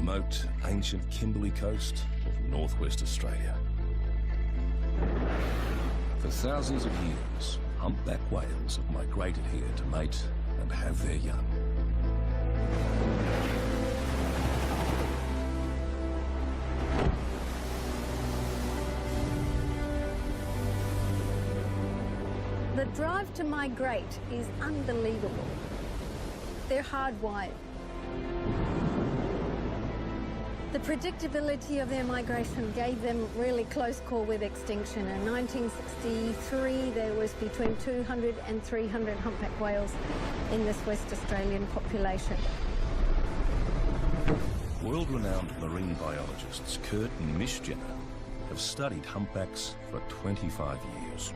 remote, ancient Kimberley coast of northwest Australia. For thousands of years, humpback whales have migrated here to mate and have their young. The drive to migrate is unbelievable. They're hardwired. The predictability of their migration gave them really close call with extinction. In 1963, there was between 200 and 300 humpback whales in this West Australian population. World-renowned marine biologists Curt and Micheline Jenner have studied humpbacks for 25 years.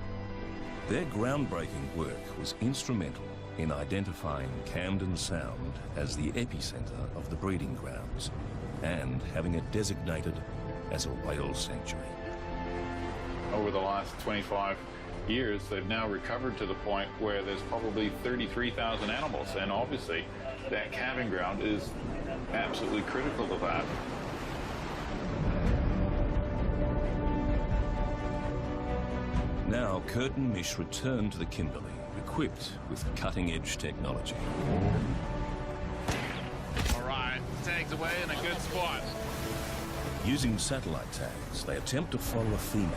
Their groundbreaking work was instrumental in identifying Camden Sound as the epicentre of the breeding grounds and having it designated as a whale sanctuary. Over the last 25 years, they've now recovered to the point where there's probably 33,000 animals, and obviously that calving ground is absolutely critical to that. Now, Curt and Mish return to the Kimberley, equipped with cutting-edge technology. All right, tags away in a good spot. Using satellite tags, they attempt to follow a female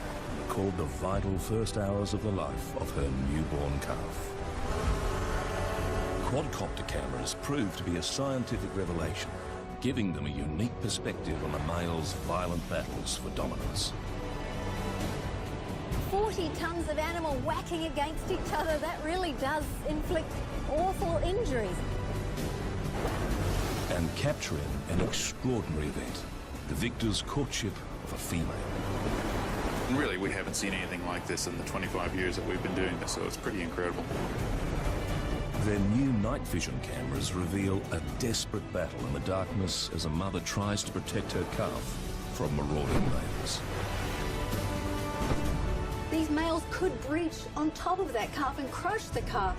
called the vital first hours of the life of her newborn calf. Quadcopter cameras prove to be a scientific revelation, giving them a unique perspective on the male's violent battles for dominance. 40 tons of animal whacking against each other, that really does inflict awful injuries. And capturing an extraordinary event, the victor's courtship of a female. Really, we haven't seen anything like this in the 25 years that we've been doing this, so it's pretty incredible. Their new night vision cameras reveal a desperate battle in the darkness as a mother tries to protect her calf from marauding males. These males could breach on top of that calf and crush the calf.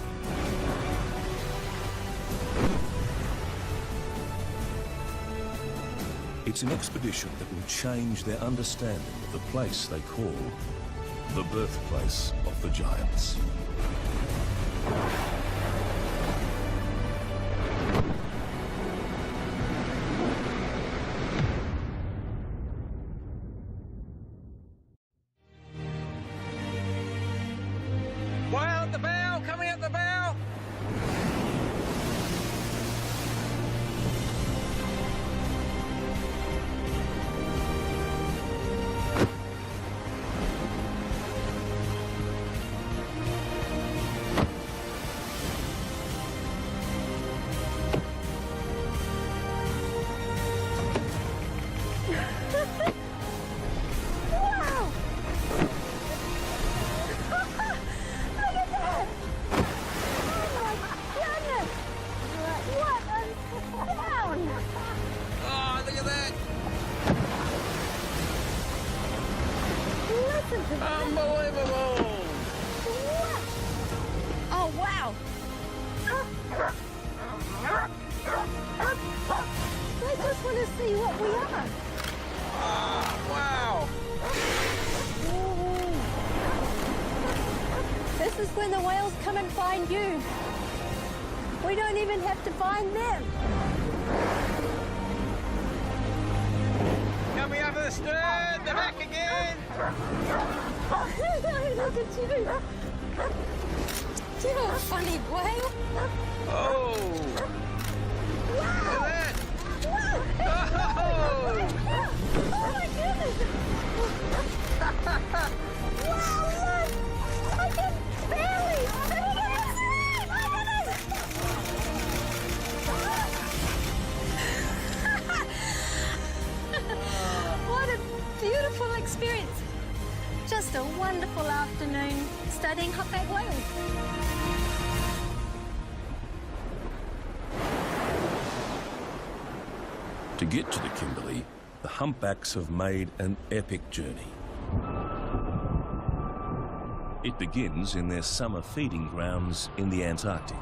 It's an expedition that will change their understanding of the place they call the birthplace of the giants. Whale at the bow, coming at the bow. Unbelievable! What? Oh, wow! I just want to see what we are. Wow! This is when the whales come and find you. We don't even have to find them. Coming over the stern, the back again. Look at you. You're a funny whale. Oh! Wow! Look at that! Wow! Oh! Oh my goodness! Wow, look! I can barely! What a beautiful experience. Just a wonderful afternoon studying humpback whales. To get to the Kimberley, the humpbacks have made an epic journey. It begins in their summer feeding grounds in the Antarctic.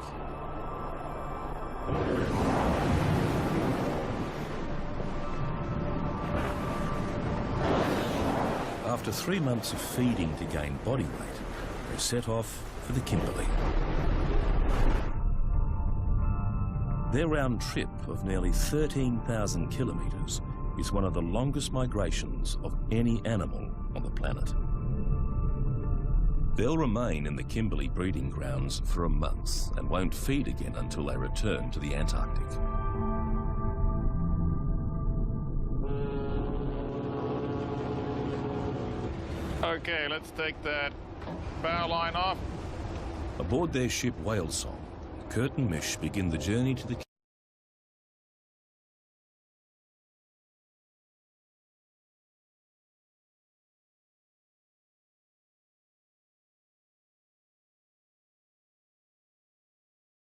After 3 months of feeding to gain body weight, they set off for the Kimberley. Their round trip of nearly 13,000 kilometres is one of the longest migrations of any animal on the planet. They'll remain in the Kimberley breeding grounds for a month and won't feed again until they return to the Antarctic. Okay, let's take that bow line off. Aboard their ship Whale Song, Curt and Mish begin the journey to the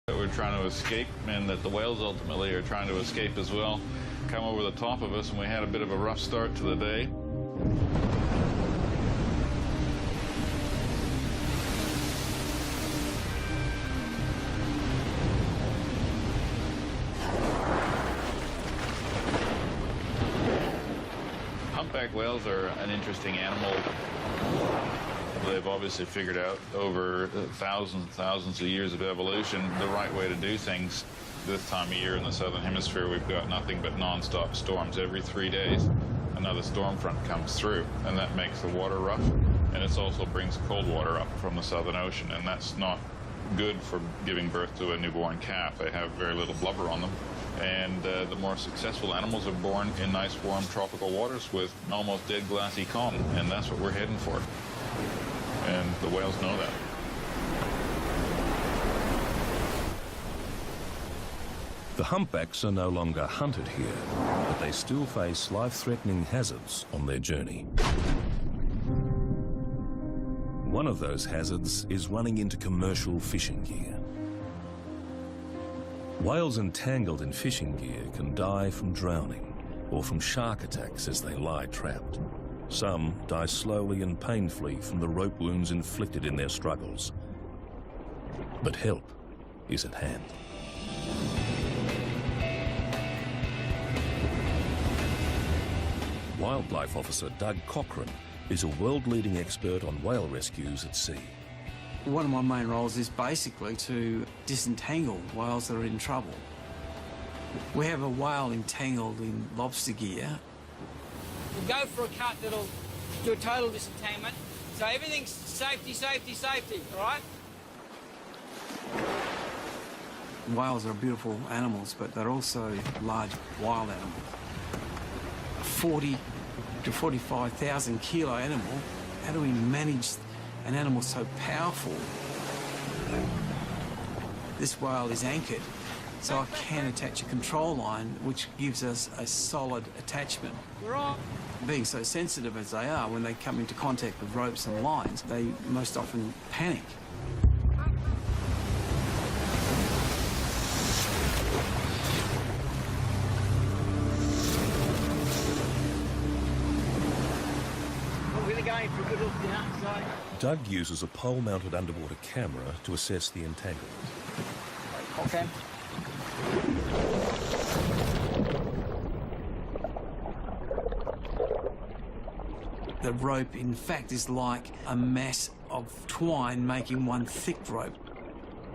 That we're trying to escape, and that the whales ultimately are trying to escape as well, come over the top of us, and we had a bit of a rough start to the day. Humpback whales are an interesting animal. They've obviously figured out over thousands of years of evolution the right way to do things. This time of year in the southern hemisphere, we've got nothing but non-stop storms. Every 3 days, another storm front comes through, and that makes the water rough. And it also brings cold water up from the Southern Ocean, and that's not good for giving birth to a newborn calf. They have very little blubber on them. And the more successful animals are born in nice, warm, tropical waters with almost dead glassy calm, and that's what we're heading for. And the whales know that. The humpbacks are no longer hunted here, but they still face life-threatening hazards on their journey. One of those hazards is running into commercial fishing gear. Whales entangled in fishing gear can die from drowning or from shark attacks as they lie trapped. Some die slowly and painfully from the rope wounds inflicted in their struggles. But help is at hand. Wildlife Officer Doug Cochrane is a world-leading expert on whale rescues at sea. One of my main roles is basically to disentangle whales that are in trouble. We have a whale entangled in lobster gear. We'll go for a cut that'll do a total disentanglement. So everything's safety, safety, safety, all right? Whales are beautiful animals, but they're also large wild animals. A 40 to 45,000 kilo animal, how do we manage an animal so powerful? This whale is anchored, so I can attach a control line, which gives us a solid attachment. We're on. Being so sensitive as they are, when they come into contact with ropes and lines, they most often panic. We're really going for a good look now, so... Doug uses a pole-mounted underwater camera to assess the entanglement. Okay. The rope, in fact, is like a mass of twine making one thick rope.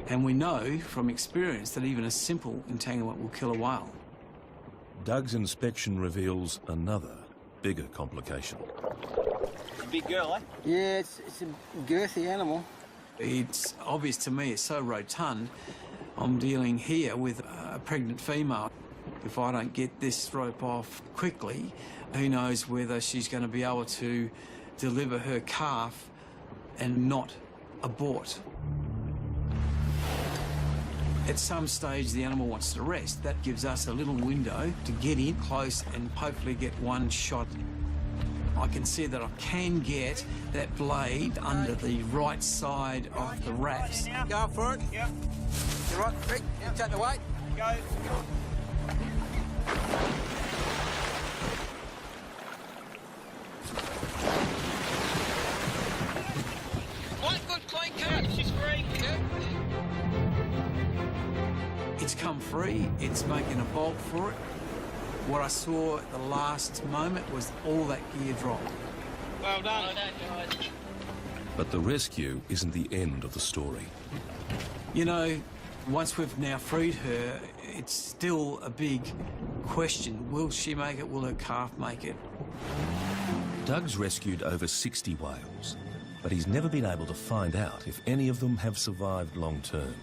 And we know from experience that even a simple entanglement will kill a whale. Doug's inspection reveals another, bigger complication. It's a big girl, eh? Yeah, it's a girthy animal. It's obvious to me, it's so rotund. I'm dealing here with a pregnant female. If I don't get this rope off quickly, who knows whether she's going to be able to deliver her calf and not abort. At some stage, the animal wants to rest. That gives us a little window to get in close and hopefully get one shot. I can see that I can get that blade under the right side of the wraps. Go for it. Yep. You're right, Rick. Yep. Take the weight. Go. Nice, good, clean cut. She's free. Yeah. It's come free. It's making a bolt for it. What I saw at the last moment was all that gear drop. Well done. Well done, guys. But the rescue isn't the end of the story. You know, once we've now freed her, it's still a big question. Will she make it? Will her calf make it? Doug's rescued over 60 whales, but he's never been able to find out if any of them have survived long term.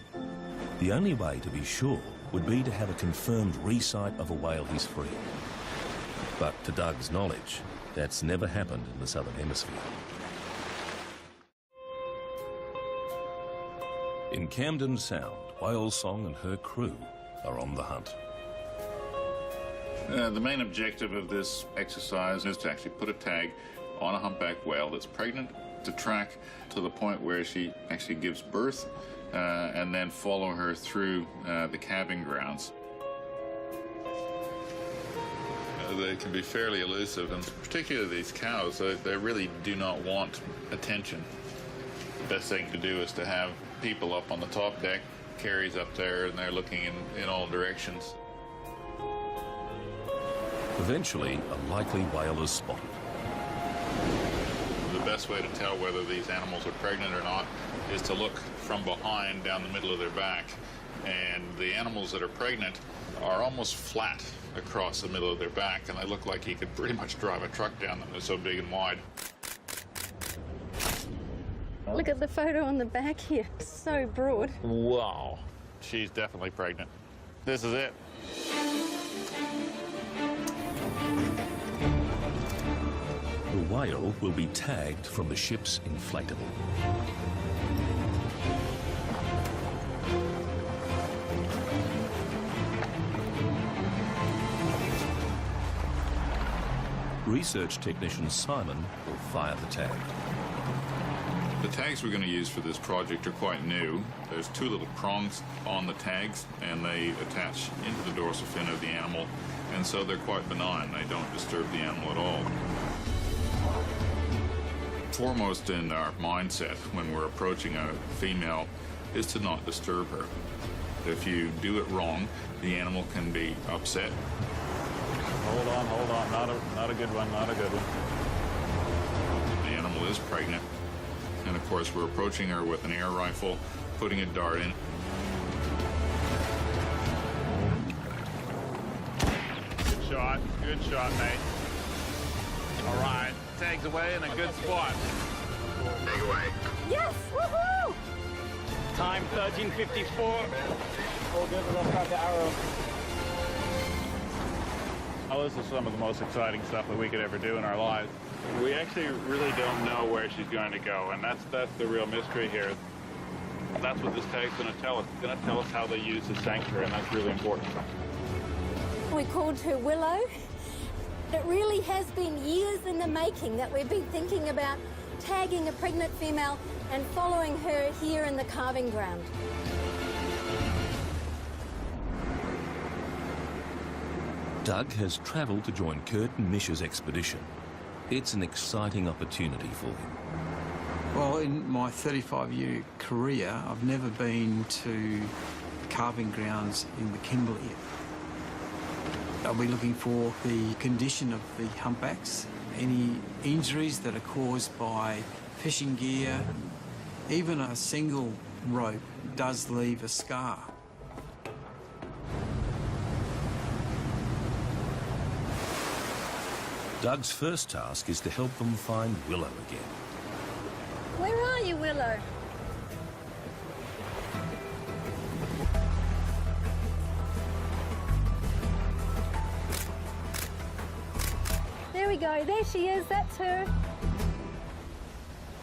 The only way to be sure would be to have a confirmed resight of a whale he's freed. But to Doug's knowledge, that's never happened in the Southern Hemisphere. In Camden Sound, Whale Song and her crew are on the hunt. The main objective of this exercise is to actually put a tag on a humpback whale that's pregnant, to track to the point where she actually gives birth, and then follow her through the calving grounds. They can be fairly elusive, and particularly these cows, they really do not want attention. The best thing to do is to have people up on the top deck, carries up there, and they're looking in all directions. Eventually, a likely whale is spotted. The best way to tell whether these animals are pregnant or not is to look from behind down the middle of their back. And the animals that are pregnant are almost flat across the middle of their back, and they look like you could pretty much drive a truck down them. They're so big and wide. Look at the photo on the back here. It's so broad. Wow. She's definitely pregnant. This is it. The whale will be tagged from the ship's inflatable. Research technician Simon will fire the tag. The tags we're going to use for this project are quite new. There's two little prongs on the tags, and they attach into the dorsal fin of the animal, and so they're quite benign. They don't disturb the animal at all. Foremost in our mindset when we're approaching a female is to not disturb her. If you do it wrong, the animal can be upset. Hold on. Not a good one, not a good one. The animal is pregnant. And of course, we're approaching her with an air rifle, putting a dart in. Good shot, mate. All right, tags away in a good spot. Tag away. Yes! Woohoo! Time 13:54. All good, we'll start the arrow. Oh, this is some of the most exciting stuff that we could ever do in our lives. We actually really don't know where she's going to go, and that's the real mystery here. That's what this tag's going to tell us. It's going to tell us how they use the sanctuary, and that's really important. We called her Willow. It really has been years in the making that we've been thinking about tagging a pregnant female and following her here in the calving ground. Doug has travelled to join Curt and Miche's expedition. It's an exciting opportunity for him. Well, in my 35-year career, I've never been to calving grounds in the Kimberley. I'll be looking for the condition of the humpbacks, any injuries that are caused by fishing gear. Even a single rope does leave a scar. Doug's first task is to help them find Willow again. Where are you, Willow? There we go. There she is. That's her.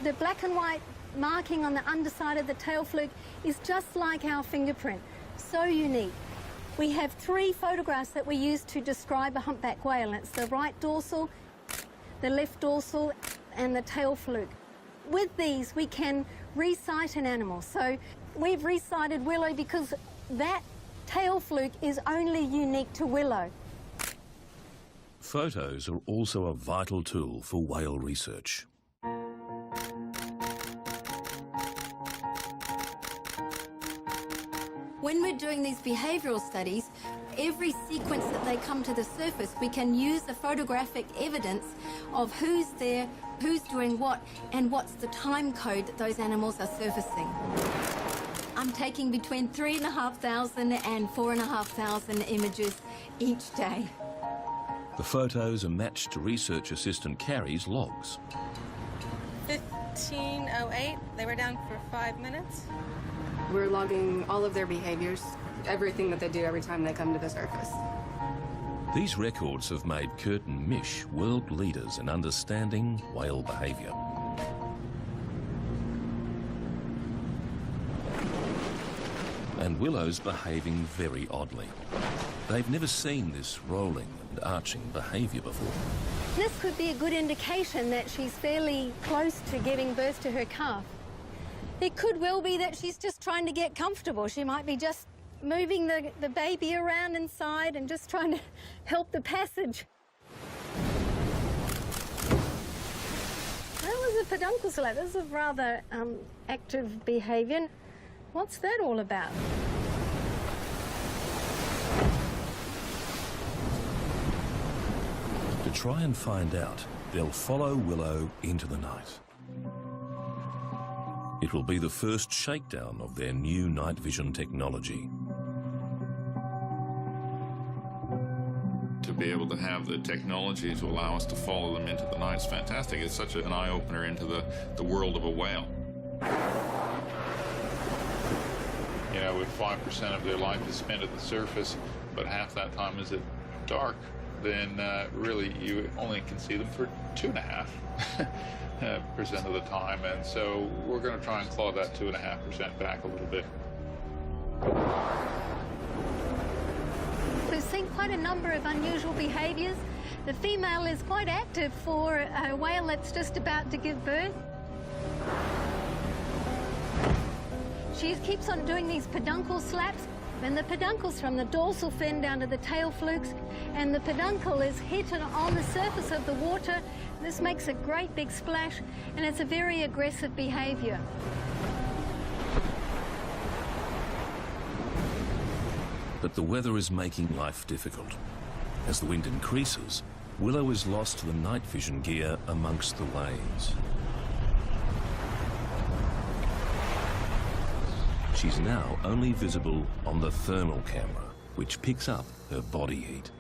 The black and white marking on the underside of the tail fluke is just like our fingerprint. So unique. We have 3 photographs that we use to describe a humpback whale. It's the right dorsal, the left dorsal, and the tail fluke. With these, we can resight an animal. So we've resighted Willow because that tail fluke is only unique to Willow. Photos are also a vital tool for whale research. When we're doing these behavioural studies, every sequence that they come to the surface, we can use the photographic evidence of who's there who's doing what, and what's the time code that those animals are surfacing. I'm taking between 3,500 and 4,500 images each day. The photos are matched to research assistant Carrie's logs. 15:08, they were down for 5 minutes. We're logging all of their behaviors, everything that they do every time they come to the surface. These records have made Curt and Mish world leaders in understanding whale behaviour. And Willow's behaving very oddly. They've never seen this rolling and arching behaviour before. This could be a good indication that she's fairly close to giving birth to her calf. It could well be that she's just trying to get comfortable. She might be just moving the baby around inside and just trying to help the passage. That was a peduncle slap. This is rather active behaviour. What's that all about? To try and find out, they'll follow Willow into the night. It will be the first shakedown of their new night vision technology. To be able to have the technology to allow us to follow them into the night is fantastic. It's such an eye-opener into the world of a whale. You know, with 5% of their life is spent at the surface, but half that time is at dark, then really you only can see them for 2.5% of the time. And so we're going to try and claw that 2.5% back a little bit. We've seen quite a number of unusual behaviours. The female is quite active for a whale that's just about to give birth. She keeps on doing these peduncle slaps, and the peduncle's from the dorsal fin down to the tail flukes, and the peduncle is hit on the surface of the water. This makes a great big splash, and it's a very aggressive behaviour. But the weather is making life difficult. As the wind increases, Willow is lost to the night vision gear amongst the waves. She's now only visible on the thermal camera, which picks up her body heat.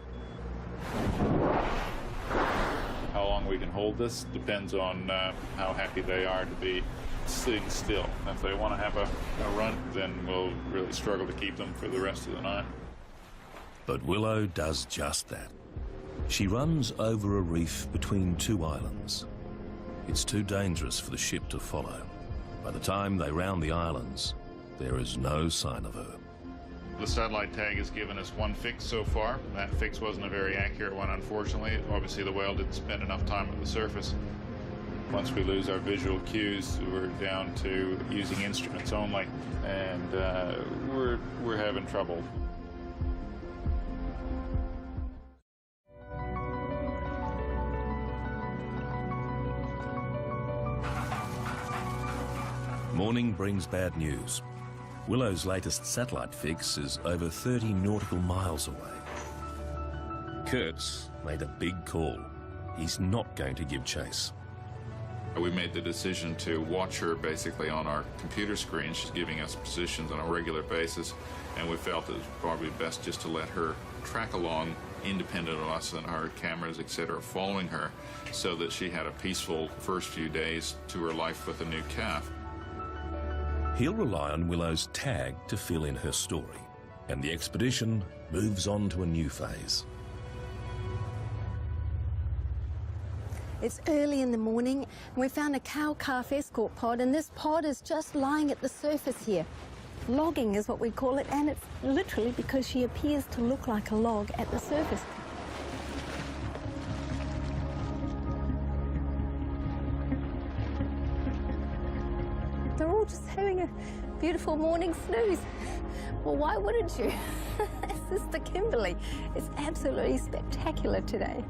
How long we can hold this depends on how happy they are to be sitting still. If they want to have a run, then we'll really struggle to keep them for the rest of the night. But Willow does just that. She runs over a reef between two islands. It's too dangerous for the ship to follow. By the time they round the islands, there is no sign of her. The satellite tag has given us one fix so far. That fix wasn't a very accurate one, unfortunately. Obviously, the whale didn't spend enough time at the surface. Once we lose our visual cues, we're down to using instruments only, and we're having trouble. Morning brings bad news. Willow's latest satellite fix is over 30 nautical miles away. Curt's made a big call. He's not going to give chase. We made the decision to watch her basically on our computer screen. She's giving us positions on a regular basis, and we felt it was probably best just to let her track along independent of us and our cameras, etc., following her, so that she had a peaceful first few days to her life with a new calf. He'll rely on Willow's tag to fill in her story, and the expedition moves on to a new phase. It's early in the morning, and we found a cow-calf escort pod, and this pod is just lying at the surface here. Logging is what we call it, and it's literally because she appears to look like a log at the surface. They're all just having a beautiful morning snooze. Well, why wouldn't you? This is the Kimberley. It's absolutely spectacular today.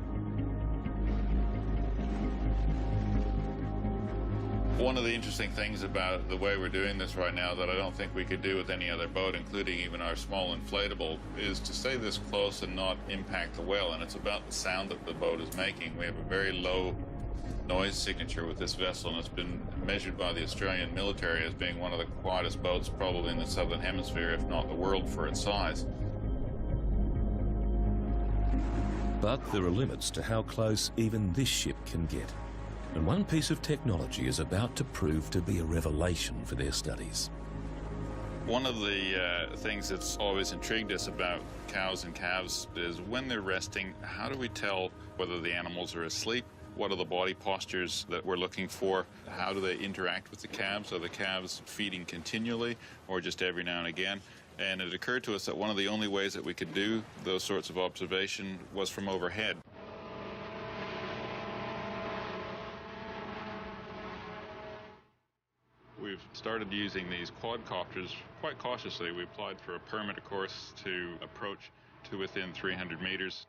One of the interesting things about the way we're doing this right now that I don't think we could do with any other boat, including even our small inflatable, is to stay this close and not impact the whale. And it's about the sound that the boat is making. We have a very low noise signature with this vessel, and it's been measured by the Australian military as being one of the quietest boats probably in the southern hemisphere, if not the world, for its size. But there are limits to how close even this ship can get. And one piece of technology is about to prove to be a revelation for their studies. One of the things that's always intrigued us about cows and calves is when they're resting, how do we tell whether the animals are asleep? What are the body postures that we're looking for? How do they interact with the calves? Are the calves feeding continually or just every now and again? And it occurred to us that one of the only ways that we could do those sorts of observation was from overhead. We've started using these quadcopters quite cautiously. We applied for a permit, of course, to approach to within 300 meters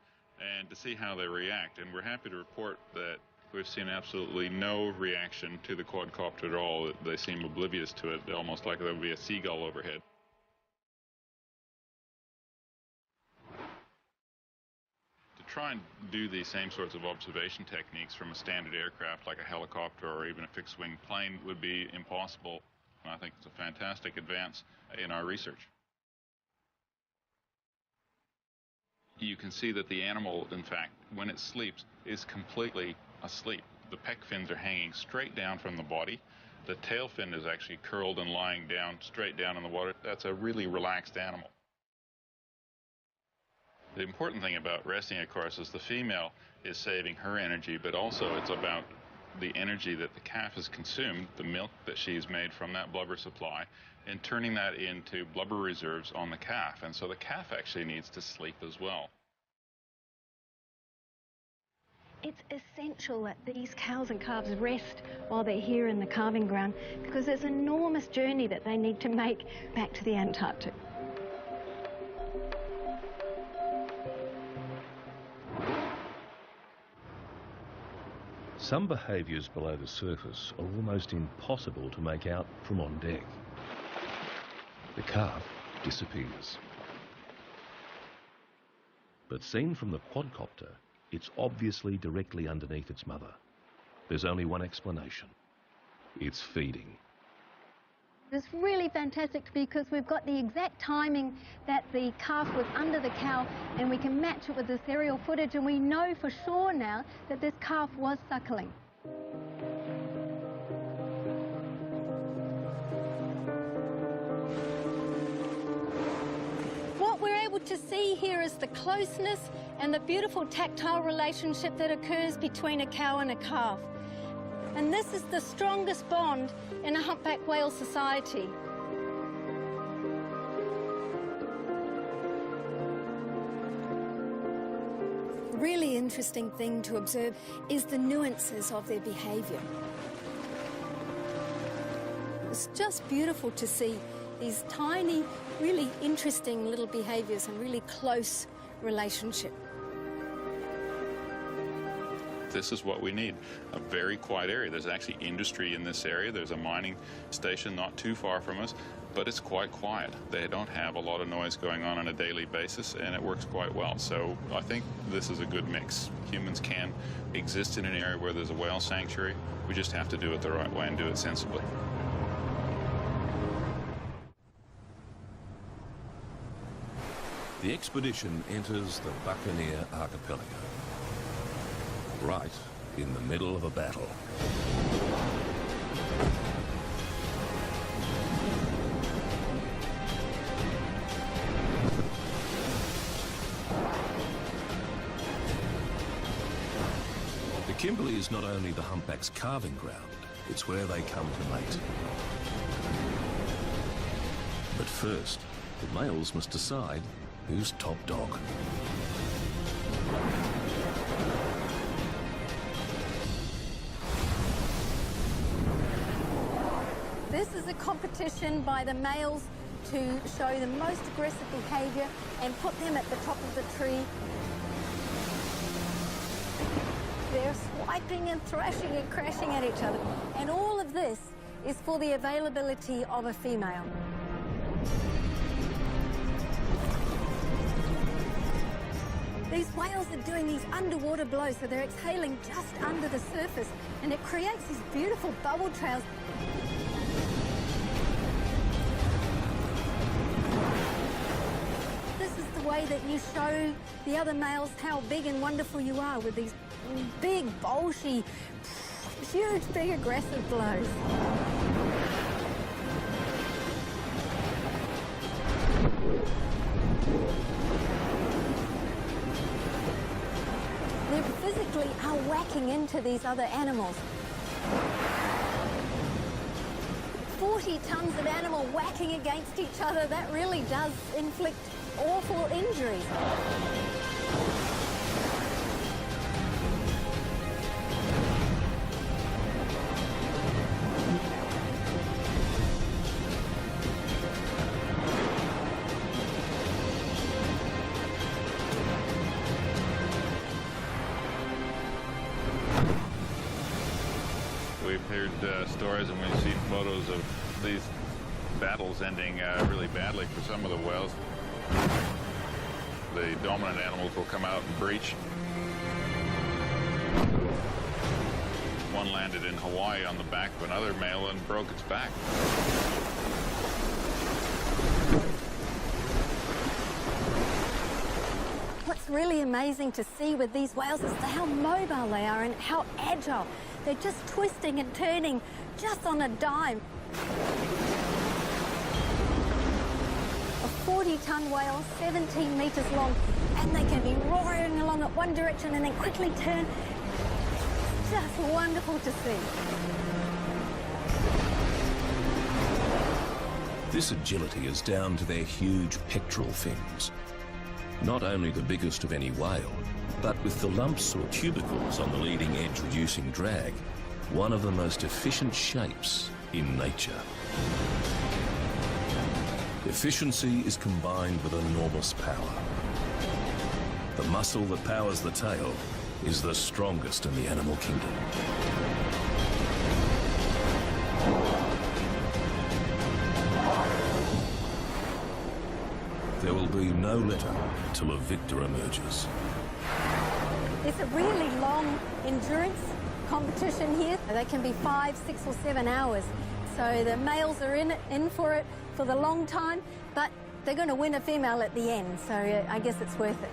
and to see how they react. And we're happy to report that we've seen absolutely no reaction to the quadcopter at all. They seem oblivious to it, almost like there would be a seagull overhead. To try and do these same sorts of observation techniques from a standard aircraft like a helicopter or even a fixed-wing plane would be impossible. And I think it's a fantastic advance in our research. You can see that the animal, in fact, when it sleeps, is completely asleep. The pec fins are hanging straight down from the body. The tail fin is actually curled and lying down, straight down in the water. That's a really relaxed animal. The important thing about resting, of course, is the female is saving her energy, but also it's about the energy that the calf has consumed, the milk that she's made from that blubber supply, and turning that into blubber reserves on the calf. And so the calf actually needs to sleep as well. It's essential that these cows and calves rest while they're here in the calving ground because there's an enormous journey that they need to make back to the Antarctic. Some behaviours below the surface are almost impossible to make out from on deck. The calf disappears. But seen from the quadcopter, it's obviously directly underneath its mother. There's only one explanation. It's feeding. It's really fantastic because we've got the exact timing that the calf was under the cow and we can match it with this aerial footage, and we know for sure now that this calf was suckling. What we're able to see here is the closeness and the beautiful tactile relationship that occurs between a cow and a calf. And this is the strongest bond in a humpback whale society. The really interesting thing to observe is the nuances of their behaviour. It's just beautiful to see these tiny, really interesting little behaviours and really close relationship. This is what we need, a very quiet area. There's actually industry in this area. There's a mining station not too far from us, but it's quite quiet. They don't have a lot of noise going on a daily basis, and it works quite well. So I think this is a good mix. Humans can exist in an area where there's a whale sanctuary. We just have to do it the right way and do it sensibly. The expedition enters the Buccaneer Archipelago, right in the middle of a battle. The Kimberley is not only the humpback's calving ground, it's where they come to mate. But first, the males must decide who's top dog. This is a competition by the males to show the most aggressive behaviour and put them at the top of the tree. They're swiping and thrashing and crashing at each other. And all of this is for the availability of a female. These whales are doing these underwater blows, so they're exhaling just under the surface, and it creates these beautiful bubble trails. This is the way that you show the other males how big and wonderful you are, with these big, bolshy, huge, big, aggressive blows. They physically are whacking into these other animals. 40 tons of animal whacking against each other, that really does inflict awful injuries. We've heard stories and we've seen photos of these battles ending really badly for some of the whales. The dominant animals will come out and breach. One landed in Hawaii on the back of another male and broke its back. What's really amazing to see with these whales is how mobile they are and how agile. They're just twisting and turning just on a dime. A 40-ton whale, 17 metres long, and they can be roaring along at one direction and then quickly turn. It's just wonderful to see. This agility is down to their huge pectoral fins. Not only the biggest of any whale, but with the lumps or tubercles on the leading edge reducing drag, one of the most efficient shapes in nature. Efficiency is combined with enormous power. The muscle that powers the tail is the strongest in the animal kingdom. There will be no letter till a victor emerges. It's a really long endurance competition here. They can be 5, 6 or 7 hours. So the males are in for it for the long time, but they're going to win a female at the end, so I guess it's worth it.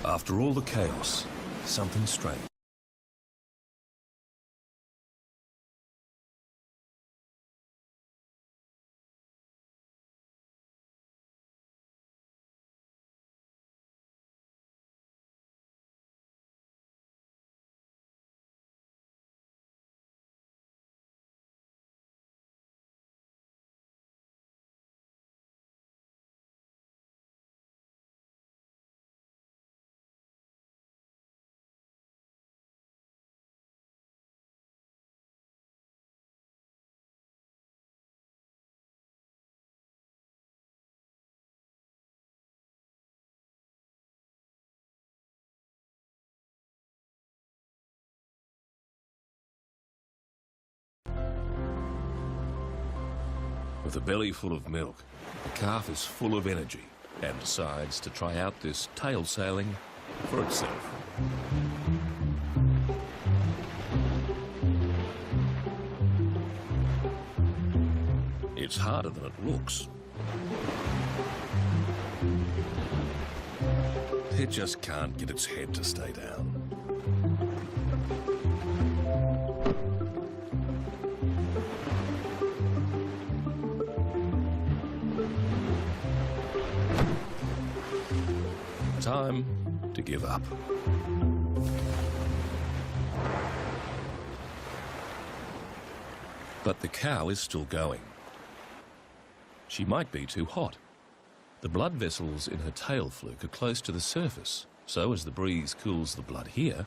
After all the chaos, something strange. With a belly full of milk, the calf is full of energy and decides to try out this tail sailing for itself. It's harder than it looks. It just can't get its head to stay down. Time to give up. But the cow is still going. She might be too hot. The blood vessels in her tail fluke are close to the surface, so as the breeze cools the blood here,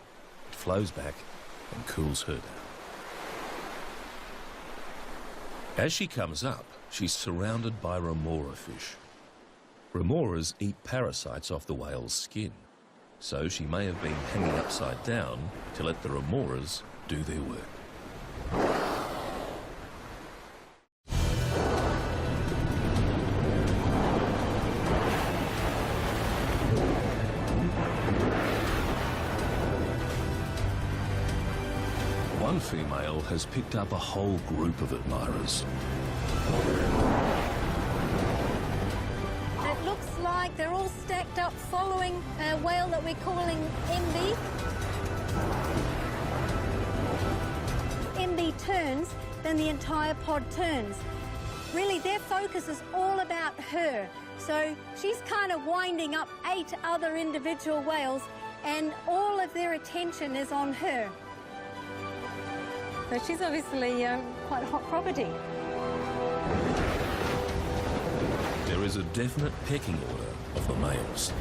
it flows back and cools her down. As she comes up, she's surrounded by remora fish. Remoras eat parasites off the whale's skin, so she may have been hanging upside down to let the remoras do their work. One female has picked up a whole group of admirers. It looks like they're all stacked up following a whale that we're calling MB. MB turns, then the entire pod turns. Really, their focus is all about her. So she's kind of winding up 8 other individual whales, and all of their attention is on her. So she's obviously quite a hot property. There is a definite pecking order of the males.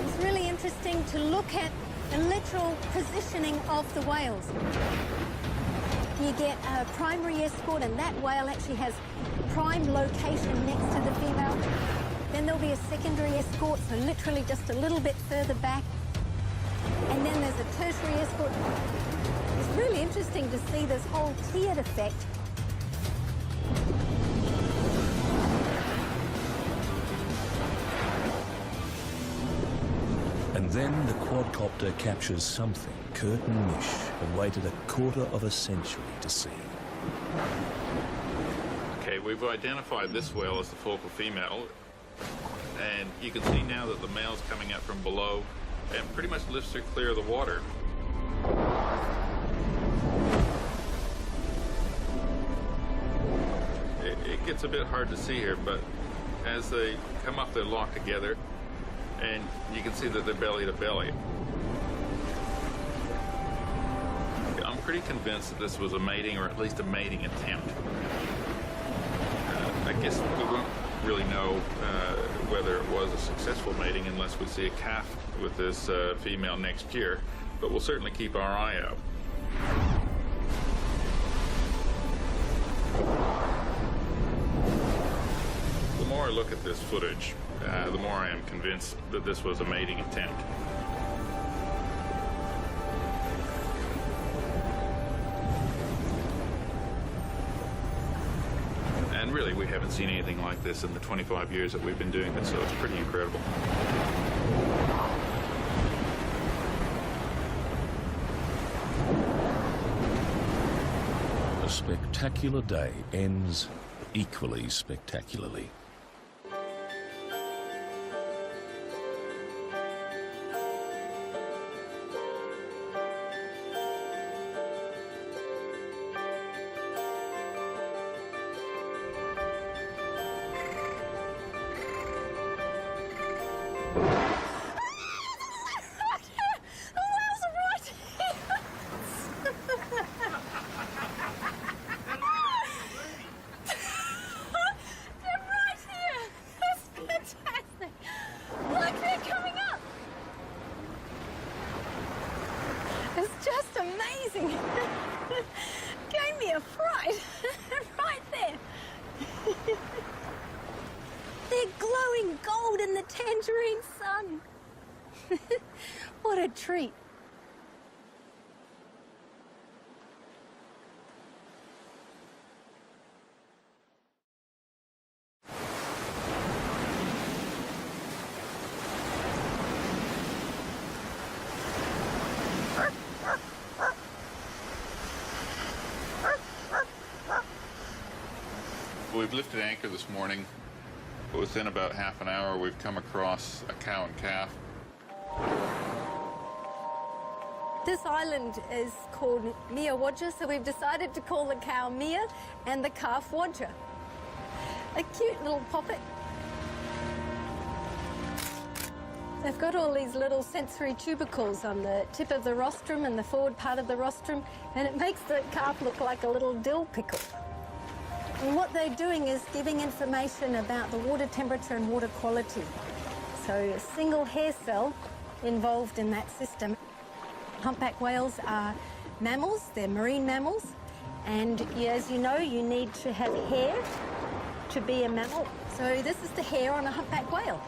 It's really interesting to look at the literal positioning of the whales. You get a primary escort, and that whale actually has prime location next to the female. Then there'll be a secondary escort, so literally just a little bit further back. And then there's a tertiary escort. It's really interesting to see this whole tiered effect. And then the quadcopter captures something Curt and Mish had waited a quarter of a century to see. Okay, we've identified this whale as the focal female, and you can see now that the male's coming up from below and pretty much lifts her clear of the water. It gets a bit hard to see here, but as they come up, they're locked together, and you can see that they're belly to belly. I'm pretty convinced that this was a mating, or at least a mating attempt. I guess we won't really know whether it was a successful mating unless we see a calf with this female next year, but we'll certainly keep our eye out. The more I look at this footage, the more I am convinced that this was a mating attempt. And really, we haven't seen anything like this in the 25 years that we've been doing this, so it's pretty incredible. A spectacular day ends equally spectacularly. Gave me a fright right there. They're glowing gold in the tangerine sun. What a treat. We've lifted anchor this morning. Within about half an hour, we've come across a cow and calf. This island is called Mia Wodja, so we've decided to call the cow Mia and the calf Wodja. A cute little poppet. They've got all these little sensory tubercles on the tip of the rostrum and the forward part of the rostrum, and it makes the calf look like a little dill pickle. And what they're doing is giving information about the water temperature and water quality. So a single hair cell involved in that system. Humpback whales are mammals, they're marine mammals, and as you know, you need to have hair to be a mammal. So this is the hair on a humpback whale.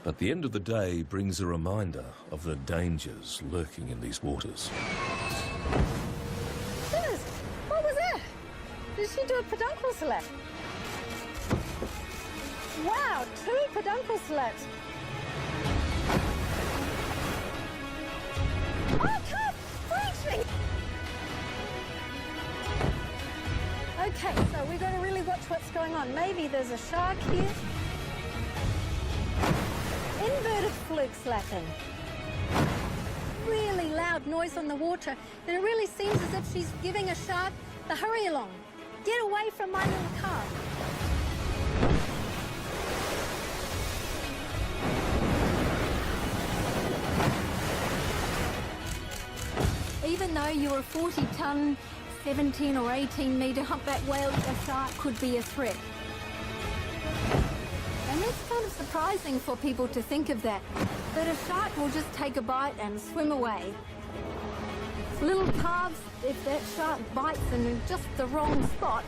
But the end of the day brings a reminder of the dangers lurking in these waters. Goodness, what was that? Did she do a peduncle slap? Wow, 2 peduncle slaps. Oh, God, freeze me! Okay, so we've got to really watch what's going on. Maybe there's a shark here. Inverted fluke slapping. Really loud noise on the water. And it really seems as if she's giving a shark the hurry along. Get away from my little calf. Even though you're a 40-ton, 17 or 18-metre humpback whale, a shark could be a threat. And it's kind of surprising for people to think of that a shark will just take a bite and swim away. Little calves, if that shark bites in just the wrong spot,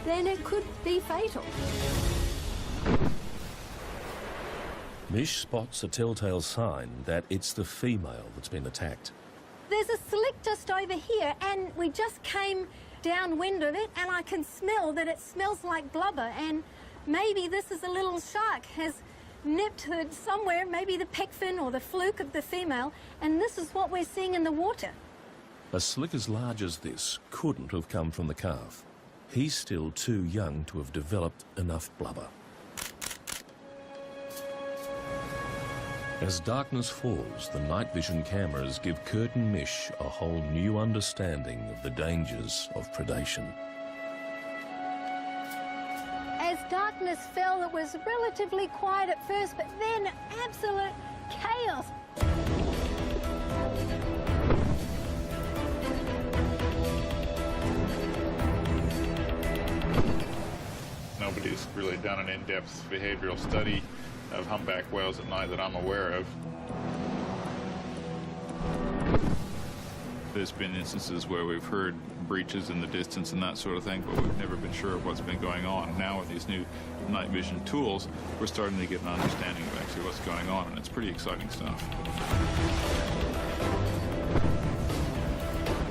then it could be fatal. Mish spots a telltale sign that it's the female that's been attacked. There's a slick just over here, and we just came downwind of it, and I can smell that it smells like blubber, and maybe this is a little shark has nipped her somewhere, maybe the pec fin or the fluke of the female, and this is what we're seeing in the water. A slick as large as this couldn't have come from the calf. He's still too young to have developed enough blubber. As darkness falls, the night vision cameras give Curt and Mish a whole new understanding of the dangers of predation. As darkness fell, it was relatively quiet at first, but then absolute chaos. Nobody's really done an in-depth behavioral study of humpback whales at night that I'm aware of. There's been instances where we've heard breaches in the distance and that sort of thing, but we've never been sure of what's been going on. Now with these new night vision tools, we're starting to get an understanding of actually what's going on, and it's pretty exciting stuff.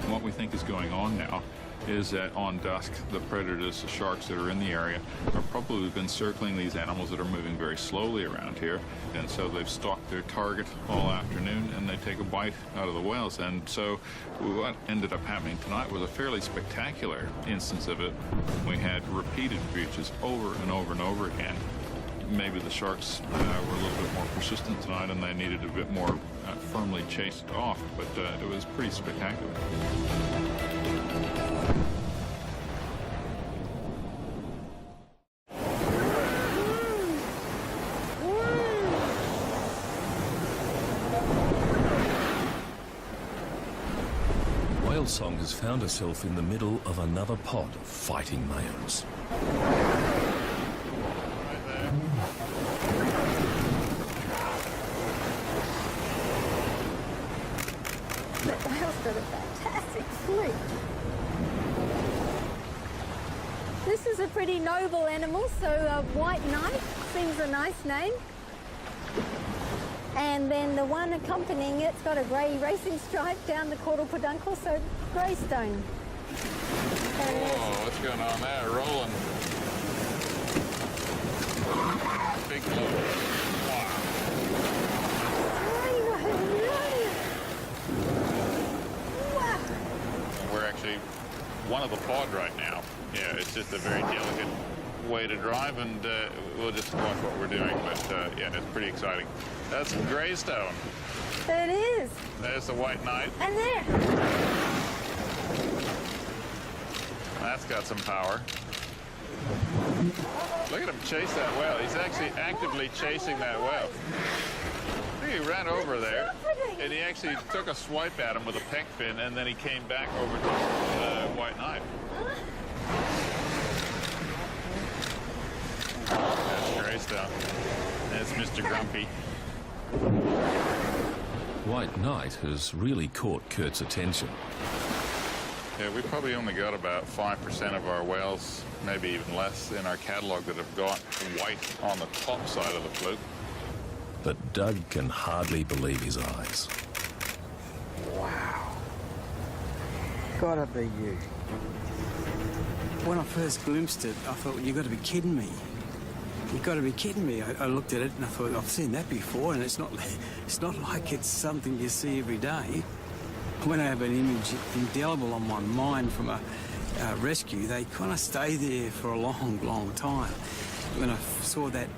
What we think is going on now is that on dusk, the predators, the sharks that are in the area, have probably been circling these animals that are moving very slowly around here. And so they've stalked their target all afternoon, and they take a bite out of the whales. And so what ended up happening tonight was a fairly spectacular instance of it. We had repeated breaches over and over and over again. Maybe the sharks were a little bit more persistent tonight, and they needed a bit more firmly chased off, but it was pretty spectacular. Whale Song has found herself in the middle of another pod of fighting males. The whale's got a fantastic fluke. This is a pretty noble animal, so White Knight seems a nice name. And then the one accompanying it's got a grey racing stripe down the caudal peduncle, so greystone. Oh, what's going on there? Rolling. Big load. Wow. We're actually one of the pod right now. Yeah, it's just a very delicate way to drive, and we'll just watch what we're doing. But yeah, it's pretty exciting. That's some greystone. It is. There's the White Knight. And there. That's got some power. Look at him chase that whale. He's actually actively chasing that whale. I think he ran over there, and he actually took a swipe at him with a pec fin, and then he came back over to the White Knight. That's greystone. That's Mr. Grumpy. White Knight has really caught Curt's attention. Yeah, we probably only got about 5% of our whales, maybe even less, in our catalogue that have got white on the top side of the fluke. But Doug can hardly believe his eyes. Wow. Gotta be you. When I first glimpsed it, I thought, you've got to be kidding me. You've got to be kidding me. I looked at it and I thought, I've seen that before, and it's not like it's something you see every day. When I have an image indelible on my mind from a rescue, they kind of stay there for a long, long time. When I saw that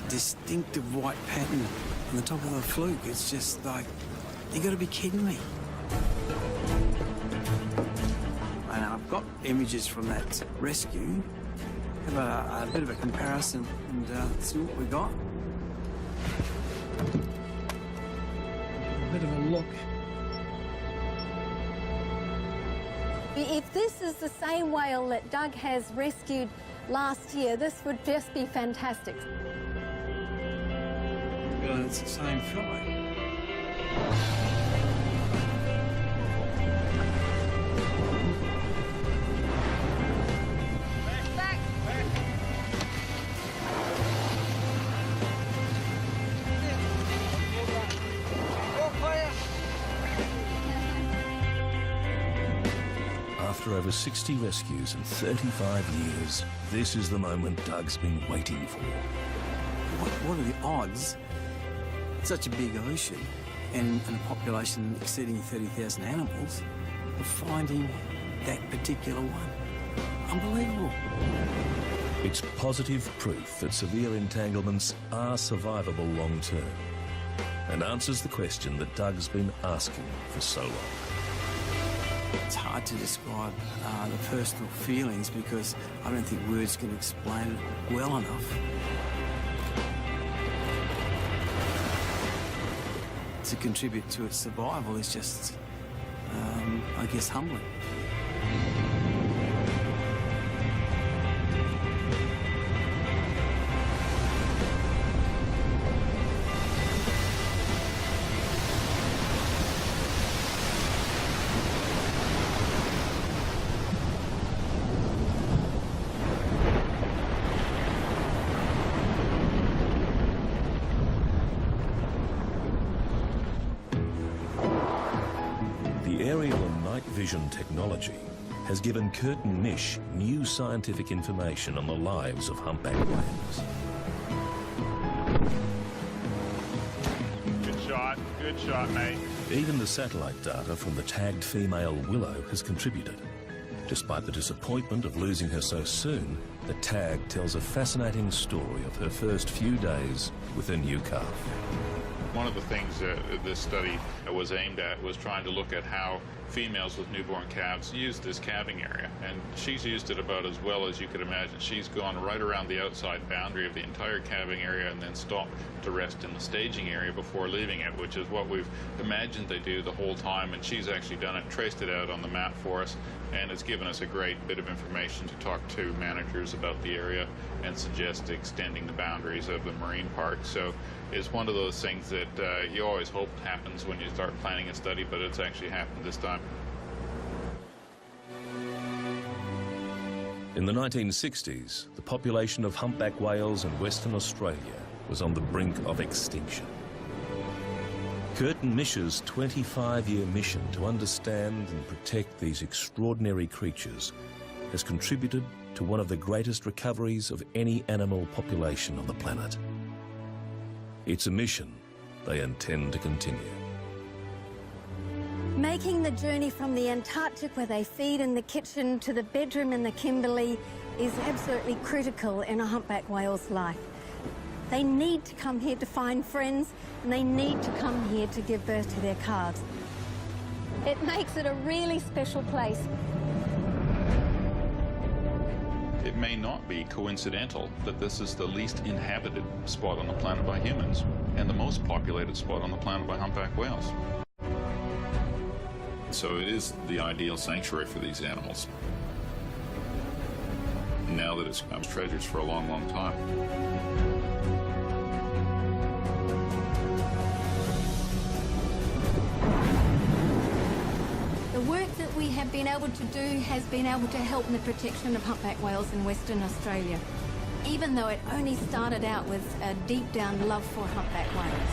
distinctive white pattern on the top of the fluke, it's just like, you got to be kidding me. And I've got images from that rescue. Have a bit of a comparison and see what we got. A bit of a look. If this is the same whale that Doug has rescued last year, this would just be fantastic. Well, it's the same fly. After over 60 rescues and 35 years, this is the moment Doug's been waiting for. What are the odds, such a big ocean and a population exceeding 30,000 animals, of finding that particular one? Unbelievable. It's positive proof that severe entanglements are survivable long term, and answers the question that Doug's been asking for so long. It's hard to describe the personal feelings because I don't think words can explain it well enough. To contribute to its survival is just, I guess, humbling. Aerial and night vision technology has given Curt and Mich new scientific information on the lives of humpback whales. Good shot, mate. Even the satellite data from the tagged female Willow has contributed. Despite the disappointment of losing her so soon, the tag tells a fascinating story of her first few days with her new calf. One of the things this study was aimed at was trying to look at how females with newborn calves use this calving area. And she's used it about as well as you could imagine. She's gone right around the outside boundary of the entire calving area and then stopped to rest in the staging area before leaving it, which is what we've imagined they do the whole time. And she's actually done it, traced it out on the map for us, and it's given us a great bit of information to talk to managers about the area and suggest extending the boundaries of the marine park. So it's one of those things that you always hope happens when you start planning a study, but it's actually happened this time. In the 1960s, the population of humpback whales in Western Australia was on the brink of extinction. Curt and Mich's 25-year mission to understand and protect these extraordinary creatures has contributed to one of the greatest recoveries of any animal population on the planet. It's a mission they intend to continue. Making the journey from the Antarctic, where they feed in the kitchen, to the bedroom in the Kimberley is absolutely critical in a humpback whale's life. They need to come here to find friends, and they need to come here to give birth to their calves. It makes it a really special place. It may not be coincidental that this is the least inhabited spot on the planet by humans and the most populated spot on the planet by humpback whales. So it is the ideal sanctuary for these animals. Now that it's become treasures for a long, long time. The work that we have been able to do has been able to help in the protection of humpback whales in Western Australia, even though it only started out with a deep down love for humpback whales.